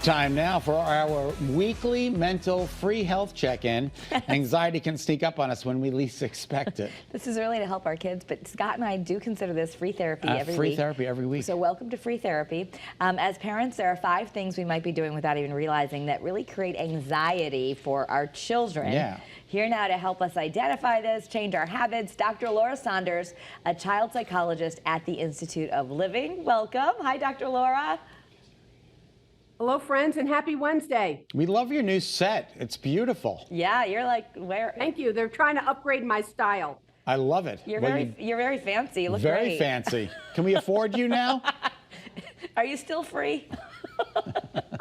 Time now for our weekly mental free health check-in. Anxiety can sneak up on us when we least expect it. This is really to help our kids, but Scott and I do consider this free therapy every week. Free therapy every week. So welcome to free therapy. As parents, there are 5 things we might be doing without even realizing that really create anxiety for our children. Yeah. Here now to help us identify this, change our habits, Dr. Laura Saunders, a child psychologist at the Institute of Living. Welcome. Hi, Dr. Laura. Hello, friends, and happy Wednesday. We love your new set. It's beautiful. Yeah, you're like, where? Thank you. They're trying to upgrade my style. I love it. You're very fancy. You look very great. fancy. Can we afford you now? Are you still free?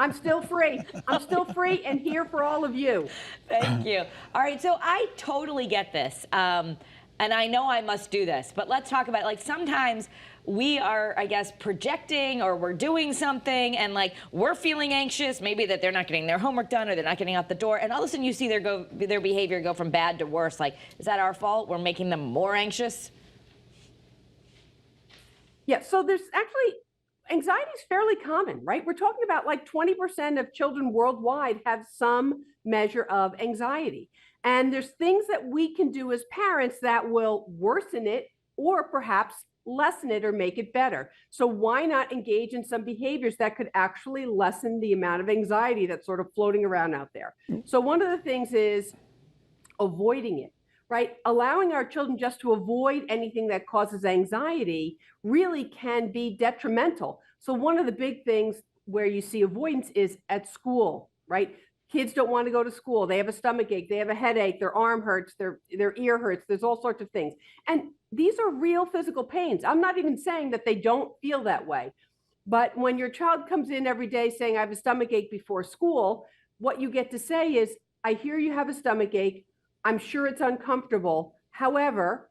I'm still free. I'm still free and here for all of you. Thank you. All right, so I totally get this. And I know I must do this, but let's talk about it. Like sometimes we are, I guess, projecting or we're doing something and like we're feeling anxious, maybe that they're not getting their homework done or they're not getting out the door. And all of a sudden you see their behavior go from bad to worse. Like, is that our fault? We're making them more anxious? Yeah, so there's actually, anxiety is fairly common, right? We're talking about like 20% of children worldwide have some measure of anxiety. And there's things that we can do as parents that will worsen it or perhaps lessen it or make it better. So why not engage in some behaviors that could actually lessen the amount of anxiety that's sort of floating around out there? So one of the things is avoiding it, right? Allowing our children just to avoid anything that causes anxiety really can be detrimental. So one of the big things where you see avoidance is at school, right? Kids don't want to go to school. They have a stomach ache. They have a headache. Their arm hurts. Their ear hurts. There's all sorts of things. And these are real physical pains. I'm not even saying that they don't feel that way. But when your child comes in every day saying, I have a stomach ache before school, what you get to say is, I hear you have a stomach ache. I'm sure it's uncomfortable. However,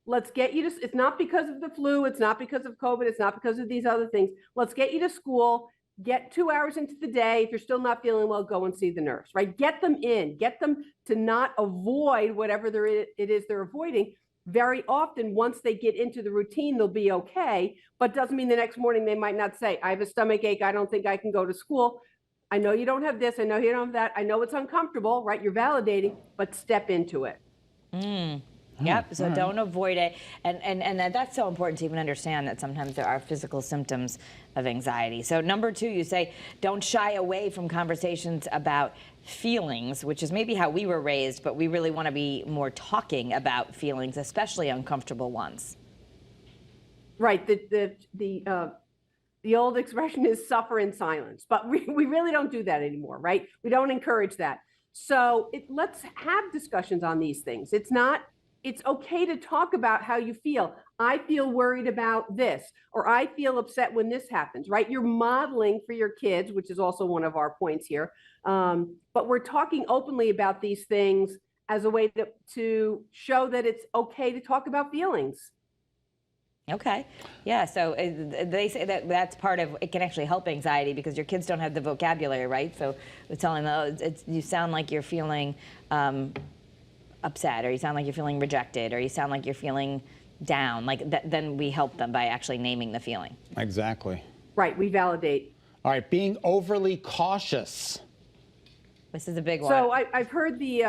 let's get you to, it's not because of the flu. It's not because of COVID. It's not because of these other things. Let's get you to school. Get 2 hours into the day. If you're still not feeling well, go and see the nurse, right? Get them in, get them to not avoid whatever it is they're avoiding. Very often, once they get into the routine, they'll be okay, but doesn't mean the next morning they might not say, I have a stomach ache. I don't think I can go to school. I know you don't have this. I know you don't have that. I know it's uncomfortable, right? You're validating, but step into it. Yep, so don't avoid it. And that's so important to even understand that sometimes there are physical symptoms of anxiety. So number 2, you say, don't shy away from conversations about feelings, which is maybe how we were raised, but we really want to be more talking about feelings, especially uncomfortable ones. Right, the old expression is suffer in silence, but we really don't do that anymore, right? We don't encourage that. So let's have discussions on these things. It's okay to talk about how you feel. I feel worried about this, or I feel upset when this happens, right? You're modeling for your kids, which is also one of our points here. But we're talking openly about these things as a way to show that it's okay to talk about feelings. Okay. Yeah. So they say that that's part of it can actually help anxiety because your kids don't have the vocabulary, right? So we're telling them, you sound like you're feeling upset, or you sound like you're feeling rejected, or you sound like you're feeling down. Like then we help them by actually naming the feeling. Exactly. Right. We validate. All right. Being overly cautious. This is a big one. So I've heard the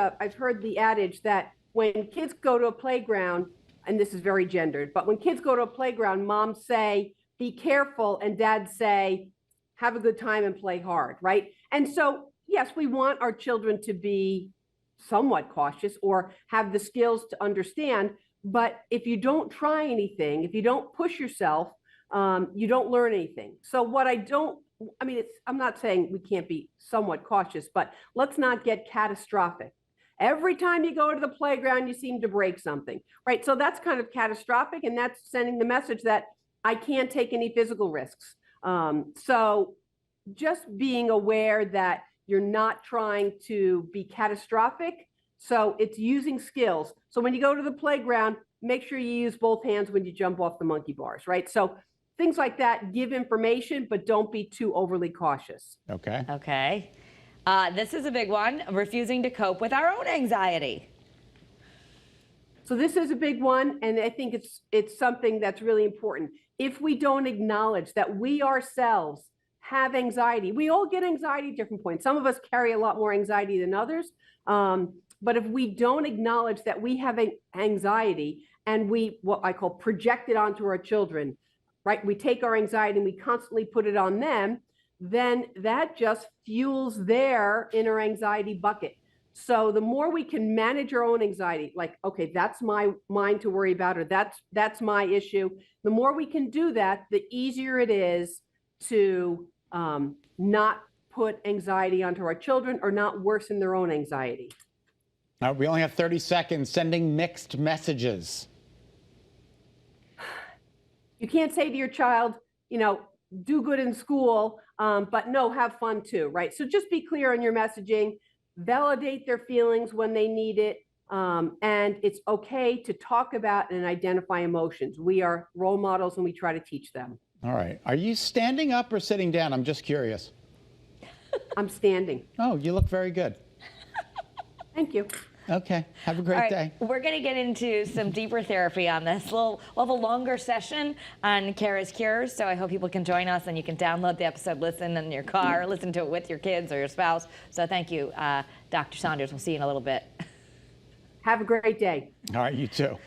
adage that when kids go to a playground, and this is very gendered, but when kids go to a playground, moms say, be careful, and dads say, have a good time and play hard, right? And so, yes, we want our children to be somewhat cautious or have the skills to understand, but if you don't try anything, if you don't push yourself, you don't learn anything. So I'm not saying we can't be somewhat cautious, but let's not get catastrophic. Every time you go to the playground, you seem to break something, right? So that's kind of catastrophic, and that's sending the message that I can't take any physical risks. So just being aware that you're not trying to be catastrophic. So it's using skills. So when you go to the playground, make sure you use both hands when you jump off the monkey bars, right? So things like that, give information, but don't be too overly cautious. Okay. Okay. This is a big one, refusing to cope with our own anxiety. So this is a big one, and I think it's something that's really important. If we don't acknowledge that we ourselves have anxiety. We all get anxiety at different points. Some of us carry a lot more anxiety than others. But if we don't acknowledge that we have anxiety and we, what I call, project it onto our children, right? We take our anxiety and we constantly put it on them, then that just fuels their inner anxiety bucket. So the more we can manage our own anxiety, like, okay, that's my mind to worry about, or that's my issue. The more we can do that, the easier it is to not put anxiety onto our children or not worsen their own anxiety. Now, we only have 30 seconds. Sending mixed messages. You can't say to your child, you know, do good in school, but no, have fun too, right? So just be clear on your messaging, validate their feelings when they need it, and it's okay to talk about and identify emotions. We are role models and we try to teach them. All right. Are you standing up or sitting down? I'm just curious. I'm standing. Oh, you look very good. Thank you. Okay. Have a great day. We're going to get into some deeper therapy on this. We'll have a longer session on CURES, so I hope people can join us and you can download the episode, listen in your car, listen to it with your kids or your spouse. So thank you, Dr. Saunders. We'll see you in a little bit. Have a great day. All right, you too.